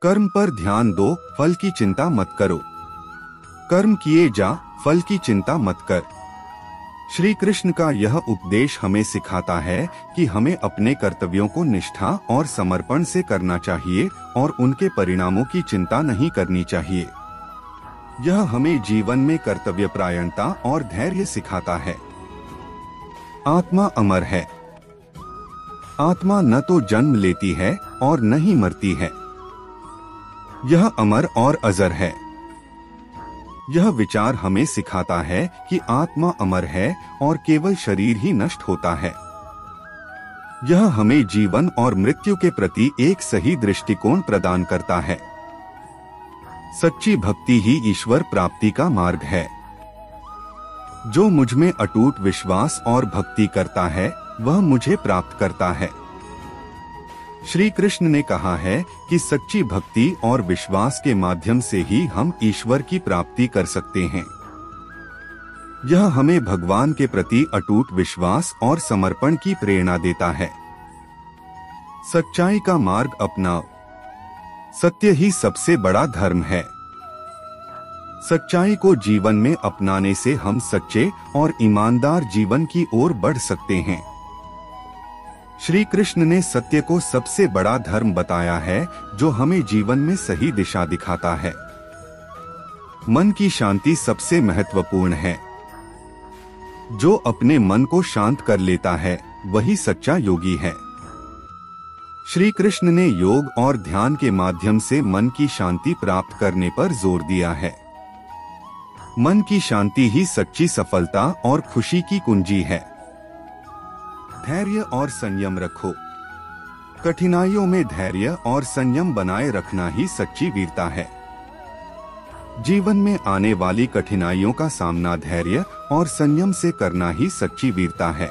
कर्म पर ध्यान दो, फल की चिंता मत करो। कर्म किए जा, फल की चिंता मत कर। श्री कृष्ण का यह उपदेश हमें सिखाता है कि हमें अपने कर्तव्यों को निष्ठा और समर्पण से करना चाहिए और उनके परिणामों की चिंता नहीं करनी चाहिए। यह हमें जीवन में कर्तव्यपरायणता और धैर्य सिखाता है। आत्मा अमर है। आत्मा न तो जन्म लेती है और न ही मरती है। यह अमर और अजर है। यह विचार हमें सिखाता है कि आत्मा अमर है और केवल शरीर ही नष्ट होता है। यह हमें जीवन और मृत्यु के प्रति एक सही दृष्टिकोण प्रदान करता है। सच्ची भक्ति ही ईश्वर प्राप्ति का मार्ग है। जो मुझ में अटूट विश्वास और भक्ति करता है वह मुझे प्राप्त करता है। श्री कृष्ण ने कहा है कि सच्ची भक्ति और विश्वास के माध्यम से ही हम ईश्वर की प्राप्ति कर सकते हैं। यह हमें भगवान के प्रति अटूट विश्वास और समर्पण की प्रेरणा देता है। सच्चाई का मार्ग अपनाओ। सत्य ही सबसे बड़ा धर्म है। सच्चाई को जीवन में अपनाने से हम सच्चे और ईमानदार जीवन की ओर बढ़ सकते हैं। श्री कृष्ण ने सत्य को सबसे बड़ा धर्म बताया है जो हमें जीवन में सही दिशा दिखाता है। मन की शांति सबसे महत्वपूर्ण है। जो अपने मन को शांत कर लेता है वही सच्चा योगी है। श्री कृष्ण ने योग और ध्यान के माध्यम से मन की शांति प्राप्त करने पर जोर दिया है। मन की शांति ही सच्ची सफलता और खुशी की कुंजी है। धैर्य और संयम रखो। कठिनाइयों में धैर्य और संयम बनाए रखना ही सच्ची वीरता है। जीवन में आने वाली कठिनाइयों का सामना धैर्य और संयम से करना ही सच्ची वीरता है।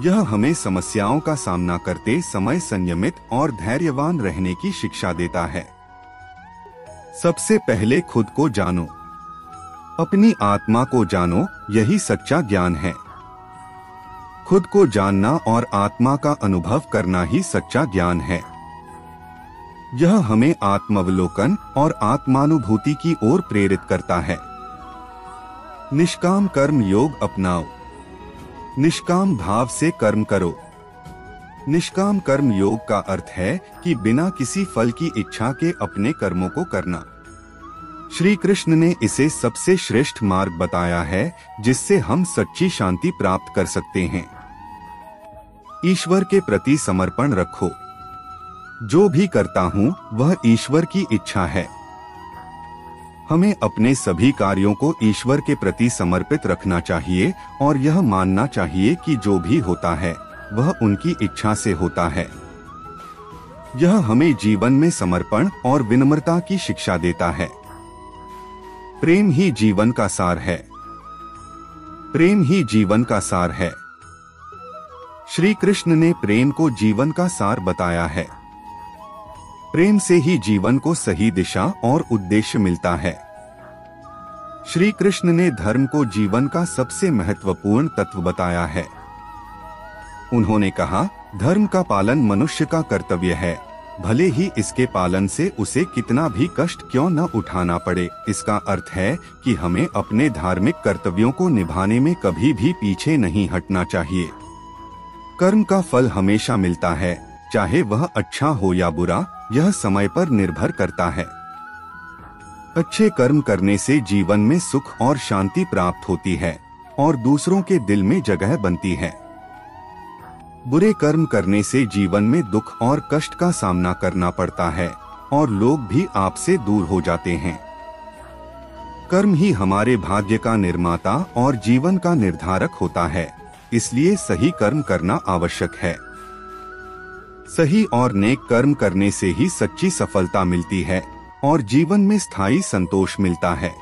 यह हमें समस्याओं का सामना करते समय संयमित और धैर्यवान रहने की शिक्षा देता है। सबसे पहले खुद को जानो। अपनी आत्मा को जानो, यही सच्चा ज्ञान है। खुद को जानना और आत्मा का अनुभव करना ही सच्चा ज्ञान है। यह हमें आत्मावलोकन और आत्मानुभूति की ओर प्रेरित करता है। निष्काम कर्म योग अपनाओ। निष्काम भाव से कर्म करो। निष्काम कर्म योग का अर्थ है कि बिना किसी फल की इच्छा के अपने कर्मों को करना। श्री कृष्ण ने इसे सबसे श्रेष्ठ मार्ग बताया है जिससे हम सच्ची शांति प्राप्त कर सकते हैं। ईश्वर के प्रति समर्पण रखो। जो भी करता हूँ वह ईश्वर की इच्छा है। हमें अपने सभी कार्यों को ईश्वर के प्रति समर्पित रखना चाहिए और यह मानना चाहिए कि जो भी होता है वह उनकी इच्छा से होता है। यह हमें जीवन में समर्पण और विनम्रता की शिक्षा देता है। प्रेम ही जीवन का सार है। प्रेम ही जीवन का सार है। श्री कृष्ण ने प्रेम को जीवन का सार बताया है। प्रेम से ही जीवन को सही दिशा और उद्देश्य मिलता है। श्री कृष्ण ने धर्म को जीवन का सबसे महत्वपूर्ण तत्व बताया है। उन्होंने कहा, धर्म का पालन मनुष्य का कर्तव्य है, भले ही इसके पालन से उसे कितना भी कष्ट क्यों न उठाना पड़े। इसका अर्थ है कि हमें अपने धार्मिक कर्तव्यों को निभाने में कभी भी पीछे नहीं हटना चाहिए। कर्म का फल हमेशा मिलता है, चाहे वह अच्छा हो या बुरा, यह समय पर निर्भर करता है। अच्छे कर्म करने से जीवन में सुख और शांति प्राप्त होती है और दूसरों के दिल में जगह बनती है। बुरे कर्म करने से जीवन में दुख और कष्ट का सामना करना पड़ता है और लोग भी आपसे दूर हो जाते हैं। कर्म ही हमारे भाग्य का निर्माता और जीवन का निर्धारक होता है, इसलिए सही कर्म करना आवश्यक है। सही और नेक कर्म करने से ही सच्ची सफलता मिलती है और जीवन में स्थायी संतोष मिलता है।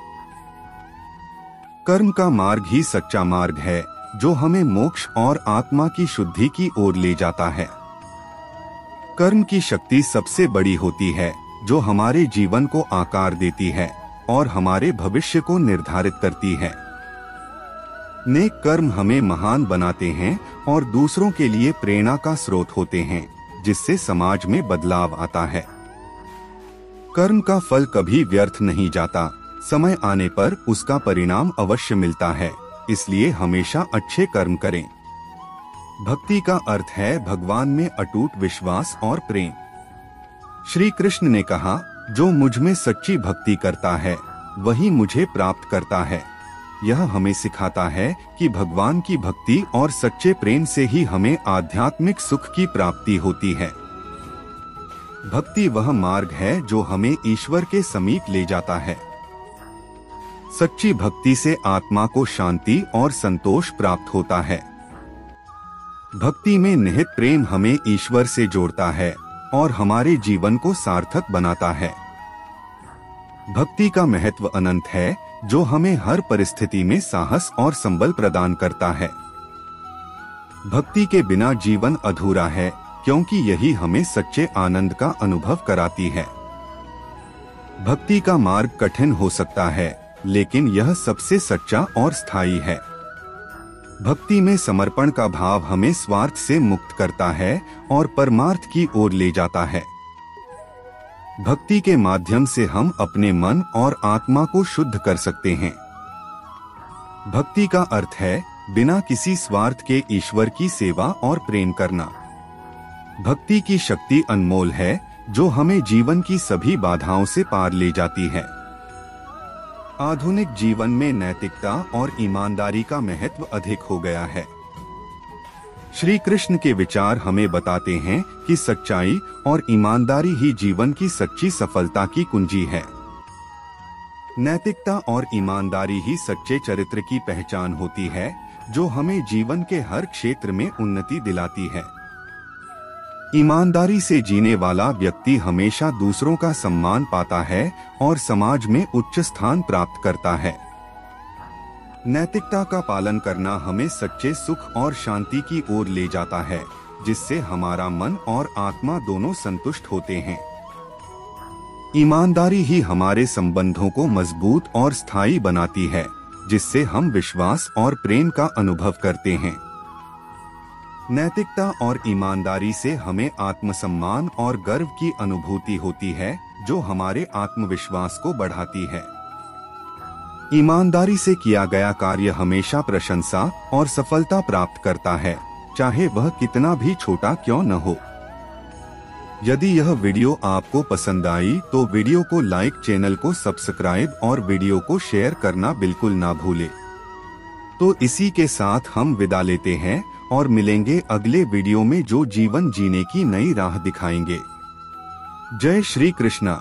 कर्म का मार्ग ही सच्चा मार्ग है जो हमें मोक्ष और आत्मा की शुद्धि की ओर ले जाता है। कर्म की शक्ति सबसे बड़ी होती है जो हमारे जीवन को आकार देती है और हमारे भविष्य को निर्धारित करती है। नेक कर्म हमें महान बनाते हैं और दूसरों के लिए प्रेरणा का स्रोत होते हैं, जिससे समाज में बदलाव आता है। कर्म का फल कभी व्यर्थ नहीं जाता, समय आने पर उसका परिणाम अवश्य मिलता है, इसलिए हमेशा अच्छे कर्म करें। भक्ति का अर्थ है भगवान में अटूट विश्वास और प्रेम। श्री कृष्ण ने कहा, जो मुझ में सच्ची भक्ति करता है वही मुझे प्राप्त करता है। यह हमें सिखाता है कि भगवान की भक्ति और सच्चे प्रेम से ही हमें आध्यात्मिक सुख की प्राप्ति होती है। भक्ति वह मार्ग है जो हमें ईश्वर के समीप ले जाता है। सच्ची भक्ति से आत्मा को शांति और संतोष प्राप्त होता है। भक्ति में निहित प्रेम हमें ईश्वर से जोड़ता है और हमारे जीवन को सार्थक बनाता है। भक्ति का महत्व अनंत है, जो हमें हर परिस्थिति में साहस और संबल प्रदान करता है। भक्ति के बिना जीवन अधूरा है, क्योंकि यही हमें सच्चे आनंद का अनुभव कराती है। भक्ति का मार्ग कठिन हो सकता है, लेकिन यह सबसे सच्चा और स्थायी है। भक्ति में समर्पण का भाव हमें स्वार्थ से मुक्त करता है और परमार्थ की ओर ले जाता है। भक्ति के माध्यम से हम अपने मन और आत्मा को शुद्ध कर सकते हैं। भक्ति का अर्थ है बिना किसी स्वार्थ के ईश्वर की सेवा और प्रेम करना। भक्ति की शक्ति अनमोल है, जो हमें जीवन की सभी बाधाओं से पार ले जाती है। आधुनिक जीवन में नैतिकता और ईमानदारी का महत्व अधिक हो गया है। श्री कृष्ण के विचार हमें बताते हैं कि सच्चाई और ईमानदारी ही जीवन की सच्ची सफलता की कुंजी है। नैतिकता और ईमानदारी ही सच्चे चरित्र की पहचान होती है, जो हमें जीवन के हर क्षेत्र में उन्नति दिलाती है। ईमानदारी से जीने वाला व्यक्ति हमेशा दूसरों का सम्मान पाता है और समाज में उच्च स्थान प्राप्त करता है। नैतिकता का पालन करना हमें सच्चे सुख और शांति की ओर ले जाता है, जिससे हमारा मन और आत्मा दोनों संतुष्ट होते हैं। ईमानदारी ही हमारे संबंधों को मजबूत और स्थायी बनाती है, जिससे हम विश्वास और प्रेम का अनुभव करते हैं। नैतिकता और ईमानदारी से हमें आत्मसम्मान और गर्व की अनुभूति होती है, जो हमारे आत्मविश्वास को बढ़ाती है। ईमानदारी से किया गया कार्य हमेशा प्रशंसा और सफलता प्राप्त करता है, चाहे वह कितना भी छोटा क्यों न हो। यदि यह वीडियो आपको पसंद आई तो वीडियो को लाइक, चैनल को सब्सक्राइब और वीडियो को शेयर करना बिल्कुल ना भूले। तो इसी के साथ हम विदा लेते हैं और मिलेंगे अगले वीडियो में, जो जीवन जीने की नई राह दिखाएंगे। जय श्री कृष्णा।